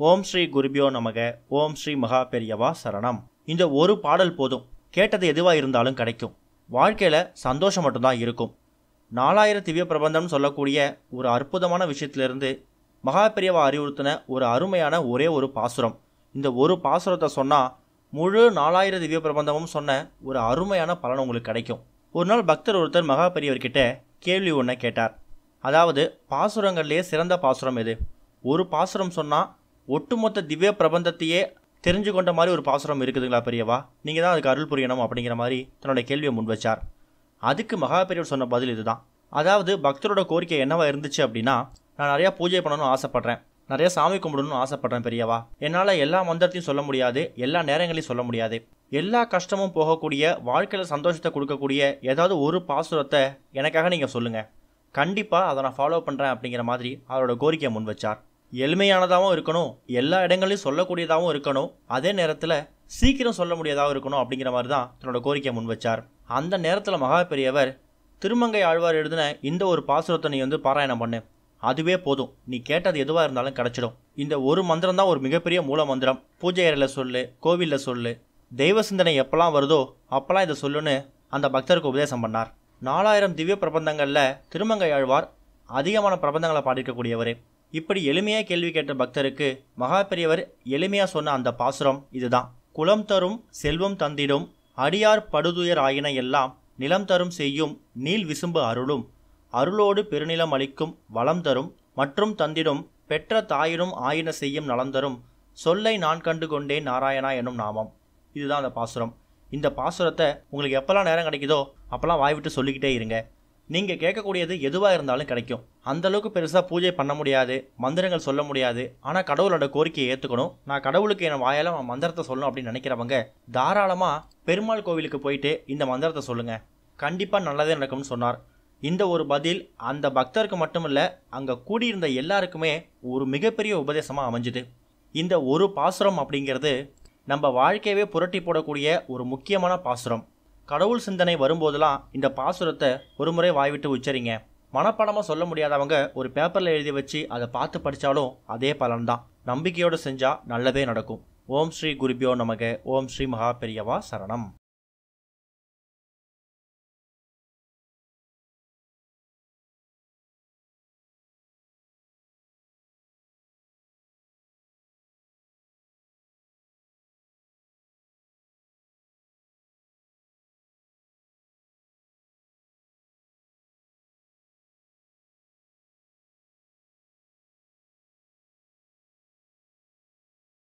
ஓம் ஸ்ரீ குருபியோ நமக. ஓம் ஸ்ரீ மகா பெரியவா சரணம். இந்த ஒரு பாடல் போதும், கேட்டது எதுவாக இருந்தாலும் கிடைக்கும். வாழ்க்கையில் சந்தோஷம் மட்டும்தான் இருக்கும். 4000 திவ்ய பிரபந்தம்னு சொல்லக்கூடிய ஒரு அற்புதமான விஷயத்திலிருந்து மகா பெரியவா அறிவுறுத்தின ஒரு அருமையான ஒரே ஒரு பாசுரம். இந்த ஒரு பாசுரத்தை சொன்னால் முழு 4000 திவ்ய பிரபந்தமும் சொன்ன ஒரு அருமையான பலன் உங்களுக்கு கிடைக்கும். ஒரு நாள் பக்தர் ஒருத்தர் மகா பெரியவர்கிட்ட கேள்வி ஒன்றை கேட்டார். அதாவது, பாசுரங்கள்லேயே சிறந்த பாசுரம் எது? ஒரு பாசுரம் சொன்னால் ஒட்டுமொத்த திவ்ய பிரபந்தத்தையே தெரிஞ்சு கொண்ட மாதிரி ஒரு பாசுரம் இருக்குதுங்களா பெரியவா? நீங்கள் தான் அதுக்கு அருள் புரியணும் அப்படிங்கிற மாதிரி தன்னோட கேள்வியை முன் வச்சார். அதுக்கு மகா பெரியவர் சொன்ன பதில் இதுதான். அதாவது, பக்தரோட கோரிக்கை என்னவா இருந்துச்சு அப்படின்னா, நான் நிறையா பூஜை பண்ணணும்னு ஆசைப்பட்றேன், நிறைய சாமி கும்பிடணும்னு ஆசைப்பட்றேன் பெரியவா. என்னால் எல்லா மந்திரத்தையும் சொல்ல முடியாது, எல்லா நேரங்களையும் சொல்ல முடியாது. எல்லா கஷ்டமும் போகக்கூடிய, வாழ்க்கையில் சந்தோஷத்தை கொடுக்கக்கூடிய ஏதாவது ஒரு பாசுரத்தை எனக்காக நீங்கள் சொல்லுங்கள். கண்டிப்பாக அதை நான் ஃபாலோ பண்ணுறேன் அப்படிங்கிற மாதிரி அவரோட கோரிக்கையை முன் வச்சார். எளிமையானதாகவும் இருக்கணும், எல்லா இடங்களையும் சொல்லக்கூடியதாகவும் இருக்கணும், அதே நேரத்தில் சீக்கிரம் சொல்ல முடியாதாகவும் இருக்கணும் அப்படிங்கிற மாதிரி தான் தன்னோட கோரிக்கையை முன் வச்சார். அந்த நேரத்தில் மகா பெரியவர், திருமங்கை ஆழ்வார் எழுதின இந்த ஒரு பாசுரத்தை நீ பாராயணம் பண்ணு, அதுவே போதும், நீ கேட்டது எதுவாக இருந்தாலும் கிடச்சிடும். இந்த ஒரு மந்திரம் தான் ஒரு மிகப்பெரிய மூல மந்திரம். பூஜை அறையில் சொல்லு, கோவிலில் சொல்லு, தெய்வ சிந்தனை எப்பெல்லாம் வருதோ அப்பெல்லாம் இதை சொல்லுன்னு அந்த பக்தருக்கு உபதேசம் பண்ணார். 4000 திவ்ய பிரபந்தங்களில் திருமங்கை ஆழ்வார் அதிகமான பிரபந்தங்களை பாடிக்கக்கூடியவர். இப்படி எளிமையாக கேள்வி கேட்ட பக்தருக்கு மகா பெரியவர் எளிமையாக சொன்ன அந்த பாசுரம் இதுதான். குலம் தரும் செல்வம் தந்திடும் அடியார் படுதுயர் ஆயின எல்லாம் நிலம் தரும் செய்யும் நீல் விசும்பு அருளும் அருளோடு பெருநிலம் அளிக்கும் வளம் தரும் மற்றும் தந்திடும் பெற்ற தாயினும் ஆயின செய்யும் நலம் தரும் சொல்லை நான் கண்டு கொண்டேன் நாராயணா என்னும் நாமம். இதுதான் அந்த பாசுரம். இந்த பாசுரத்தை உங்களுக்கு எப்பெல்லாம் நேரம் கிடைக்குதோ அப்போல்லாம் வாய்விட்டு சொல்லிக்கிட்டே இருங்க. நீங்கள் கேட்கக்கூடியது எதுவாக இருந்தாலும் கிடைக்கும். அந்தளவுக்கு பெருசாக பூஜை பண்ண முடியாது, மந்திரங்கள் சொல்ல முடியாது, ஆனால் கடவுளோட கோரிக்கையை ஏற்றுக்கணும். நான் கடவுளுக்கு என் வாயால் மந்திரத்தை சொல்லணும் அப்படின்னு நினைக்கிறவங்க தாராளமாக பெருமாள் கோவிலுக்கு போயிட்டு இந்த மந்திரத்தை சொல்லுங்கள், கண்டிப்பாக நல்லதே நடக்கும்னு சொன்னார். இந்த ஒரு பதில் அந்த பக்தருக்கு மட்டுமில்லை, அங்கே கூடியிருந்த எல்லாருக்குமே ஒரு மிகப்பெரிய உபதேசமாக அமைஞ்சுது. இந்த ஒரு பாசுரம் அப்படிங்கிறது நம்ம வாழ்க்கையவே புரட்டி போடக்கூடிய ஒரு முக்கியமான பாசுரம். கடவுள் சிந்தனை வரும்போதெல்லாம் இந்த பாசுரத்தை ஒரு முறை வாய்விட்டு உச்சரிங்க. மனப்பாடமாக சொல்ல முடியாதவங்க ஒரு பேப்பரில் எழுதி வச்சு அதை பார்த்து படித்தாலும் அதே பலன்தான். நம்பிக்கையோடு செஞ்சால் நல்லதே நடக்கும். ஓம் ஸ்ரீ குருபியோ நமக. ஓம் ஸ்ரீ மகா பெரியவா சரணம்.